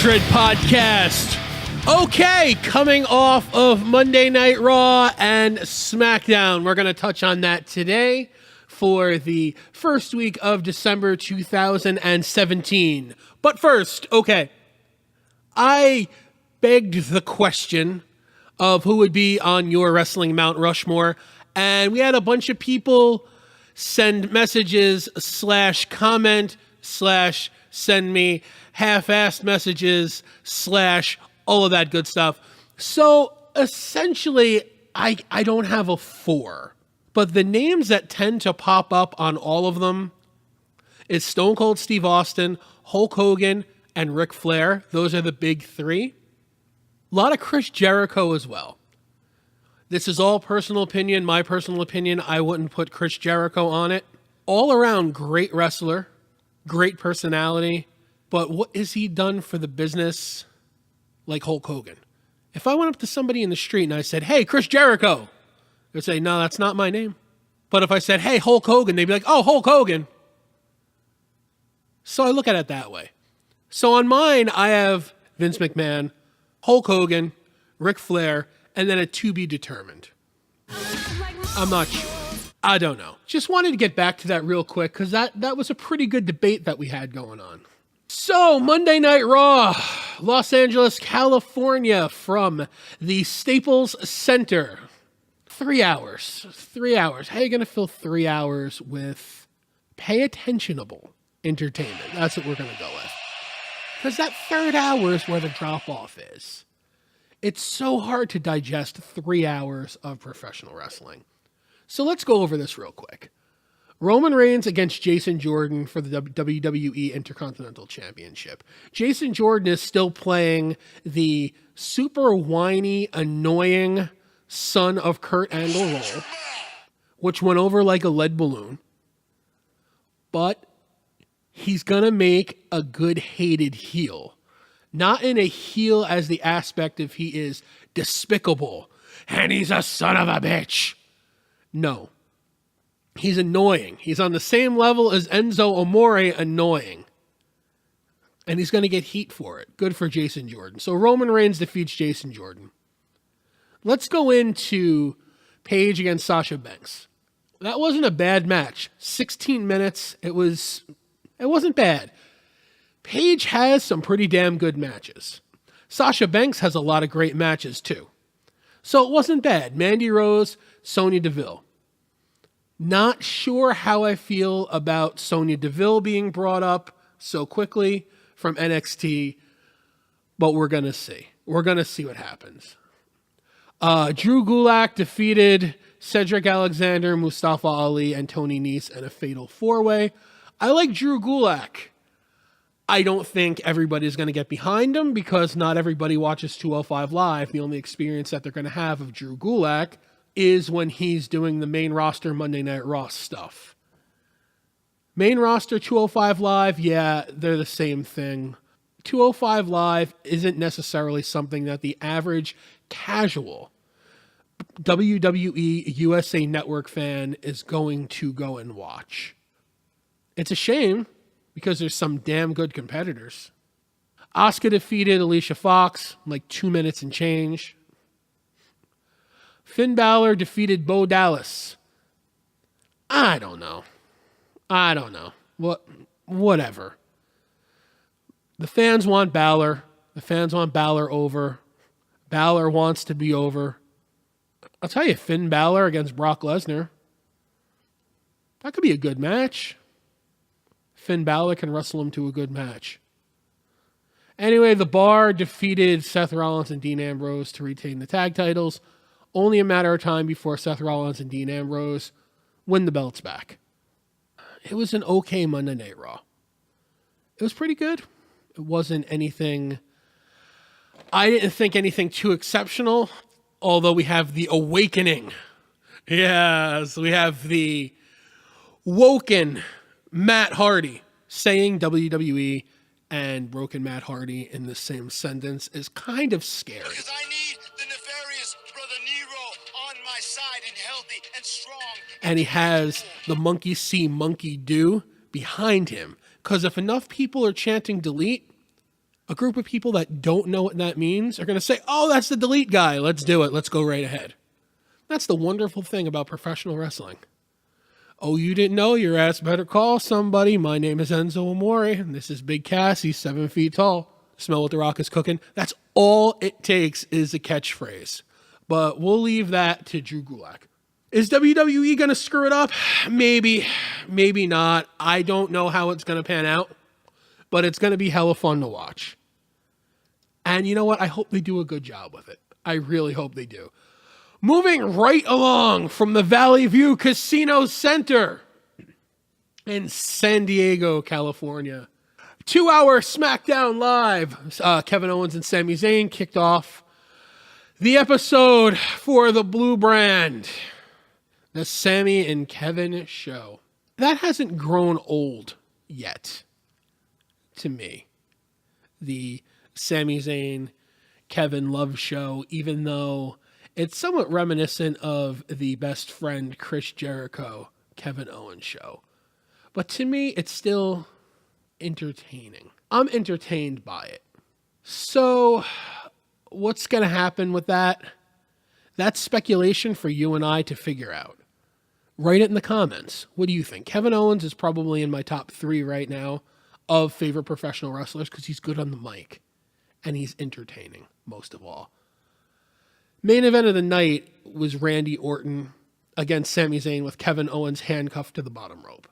100 podcast. Okay, coming off of Monday Night Raw and Smackdown. We're going to touch on that today for the first week of December 2017. But first, okay, I begged the question of who would be on your wrestling Mount Rushmore, and we had a bunch of people send messages / comment / send me half-assed messages / all of that good stuff. So essentially, I don't have a 4, but the names that tend to pop up on all of them is Stone Cold Steve Austin, Hulk Hogan, and Ric Flair. Those are the big 3. A lot of Chris Jericho as well. This is all personal opinion, my personal opinion. I wouldn't put Chris Jericho on it. All around great wrestler, great personality, but what has he done for the business like Hulk Hogan? If I went up to somebody in the street and I said, "Hey, Chris Jericho," they'd say, "No, that's not my name." But if I said, "Hey, Hulk Hogan," they'd be like, "Oh, Hulk Hogan." So I look at it that way. So on mine, I have Vince McMahon, Hulk Hogan, Ric Flair, and then a to be determined. I'm not sure. I don't know. Just wanted to get back to that real quick because that was a pretty good debate that we had going on. So, Monday Night Raw, Los Angeles, California, from the Staples Center. 3 hours. 3 hours. How are you going to fill 3 hours with pay attentionable entertainment? That's what we're going to go with. Because that third hour is where the drop-off is. It's so hard to digest 3 hours of professional wrestling. So let's go over this real quick. Roman Reigns against Jason Jordan for the WWE Intercontinental Championship. Jason Jordan is still playing the super whiny, annoying son of Kurt Angle role, which went over like a lead balloon. But he's going to make a good hated heel. Not in a heel as the aspect of he is despicable and he's a son of a bitch. No. He's annoying. He's on the same level as Enzo Amore annoying. And he's going to get heat for it. Good for Jason Jordan. So Roman Reigns defeats Jason Jordan. Let's go into Paige against Sasha Banks. That wasn't a bad match. 16 minutes. It wasn't bad. Paige has some pretty damn good matches. Sasha Banks has a lot of great matches too. So it wasn't bad. Mandy Rose, Sonya Deville. Not sure how I feel about Sonya Deville being brought up so quickly from NXT, but we're going to see. We're going to see what happens. Drew Gulak defeated Cedric Alexander, Mustafa Ali, and Tony Nese in a fatal 4-way. I like Drew Gulak. I don't think everybody's going to get behind him because not everybody watches 205 Live. The only experience that they're going to have of Drew Gulak is when he's doing the main roster Monday Night Raw stuff. Main roster 205 Live, yeah, they're the same thing. 205 Live isn't necessarily something that the average casual WWE USA Network fan is going to go and watch. It's a shame because there's some damn good competitors. Asuka defeated Alicia Fox, like 2 minutes and change. Finn Balor defeated Bo Dallas. I don't know. Whatever. The fans want Balor. The fans want Balor over. Balor wants to be over. I'll tell you, Finn Balor against Brock Lesnar. That could be a good match. Finn Balor can wrestle him to a good match. Anyway, The Bar defeated Seth Rollins and Dean Ambrose to retain the tag titles. Only a matter of time before Seth Rollins and Dean Ambrose win the belts back. It was an okay Monday Night Raw. It was pretty good. It wasn't anything... I didn't think anything too exceptional, although we have the awakening. Yes, we have the woken Matt Hardy saying WWE and broken Matt Hardy in the same sentence is kind of scary. Because I need the nefarious Brother Nero on my side and healthy and strong. And he has the monkey see, monkey do behind him. Because if enough people are chanting delete, A group of people that don't know what that means are going to say, oh, that's the delete guy. Let's do it. Let's go right ahead. That's the wonderful thing about professional wrestling. Oh, you didn't know? Your ass better call somebody. My name is Enzo Amore, and this is Big Cass. He's 7 feet tall. Smell what the Rock is cooking. That's all it takes is a catchphrase. But we'll leave that to Drew Gulak. Is WWE going to screw it up? Maybe. Maybe not. I don't know how it's going to pan out. But it's going to be hella fun to watch. And you know what? I hope they do a good job with it. I really hope they do. Moving right along from the Valley View Casino Center in San Diego, California. 2-hour Smackdown Live. Kevin Owens and Sami Zayn kicked off the episode for the Blue Brand. The Sami and Kevin show. That hasn't grown old yet to me. The Sami Zayn, Kevin Love show, even though it's somewhat reminiscent of the best friend Chris Jericho, Kevin Owens show. But to me, it's still entertaining. I'm entertained by it. So what's going to happen with that? That's speculation for you and I to figure out. Write it in the comments. What do you think? Kevin Owens is probably in my top 3 right now of favorite professional wrestlers because he's good on the mic and he's entertaining most of all. Main event of the night was Randy Orton against Sami Zayn with Kevin Owens handcuffed to the bottom rope.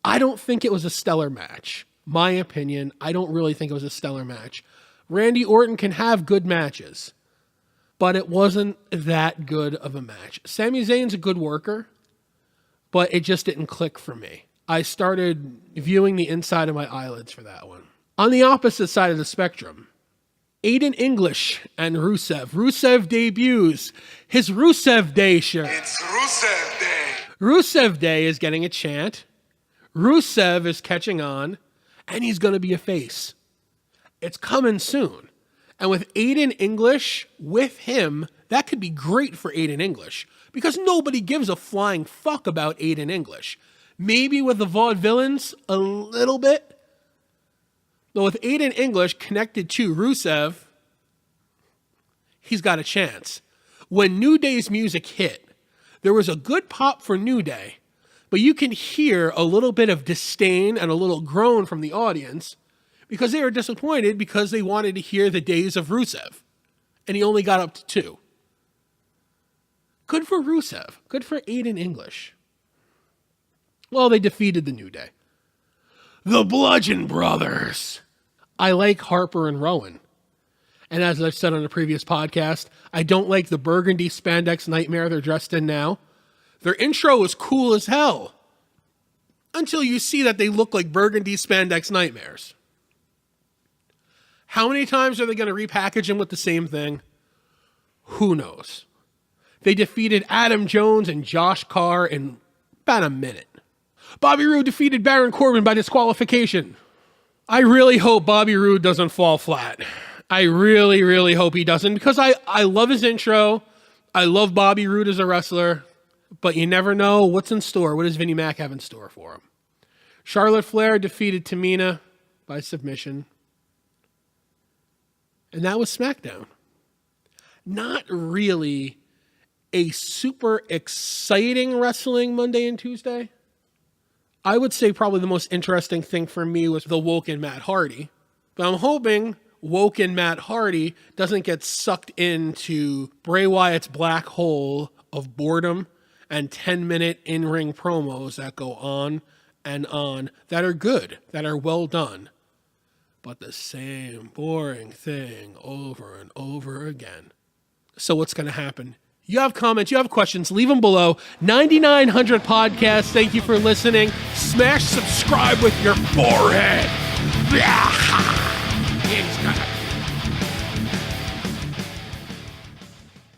I don't think it was a stellar match. My opinion, I don't really think it was a stellar match. Randy Orton can have good matches, but it wasn't that good of a match. Sami Zayn's a good worker, but it just didn't click for me. I started viewing the inside of my eyelids for that one. On the opposite side of the spectrum, Aiden English and Rusev. Rusev debuts his Rusev Day shirt. It's Rusev Day. Rusev Day is getting a chant. Rusev is catching on, and he's going to be a face. It's coming soon. And with Aiden English, with him, that could be great for Aiden English because nobody gives a flying fuck about Aiden English. Maybe with the Vaudevillains, a little bit. But with Aiden English connected to Rusev, he's got a chance. When New Day's music hit, there was a good pop for New Day, but you can hear a little bit of disdain and a little groan from the audience because they were disappointed because they wanted to hear the days of Rusev. And he only got up to 2. Good for Rusev. Good for Aiden English. Well, they defeated the New Day. The Bludgeon Brothers. I like Harper and Rowan. And as I've said on a previous podcast, I don't like the burgundy spandex nightmare they're dressed in now. Their intro is cool as hell. Until you see that they look like burgundy spandex nightmares. How many times are they going to repackage them with the same thing? Who knows? They defeated Adam Jones and Josh Carr in about a minute. Bobby Roode defeated Baron Corbin by disqualification. I really hope Bobby Roode doesn't fall flat. I really, really hope he doesn't because I love his intro. I love Bobby Roode as a wrestler, but you never know what's in store. What does Vinnie Mac have in store for him? Charlotte Flair defeated Tamina by submission. And that was SmackDown. Not really a super exciting wrestling Monday and Tuesday. I would say probably the most interesting thing for me was the Woken Matt Hardy. But I'm hoping Woken Matt Hardy doesn't get sucked into Bray Wyatt's black hole of boredom and 10-minute in-ring promos that go on and on that are good, that are well done. But the same boring thing over and over again. So what's going to happen? You have comments, you have questions, leave them below. 9900 Podcasts, thank you for listening. Smash subscribe with your forehead. It's gonna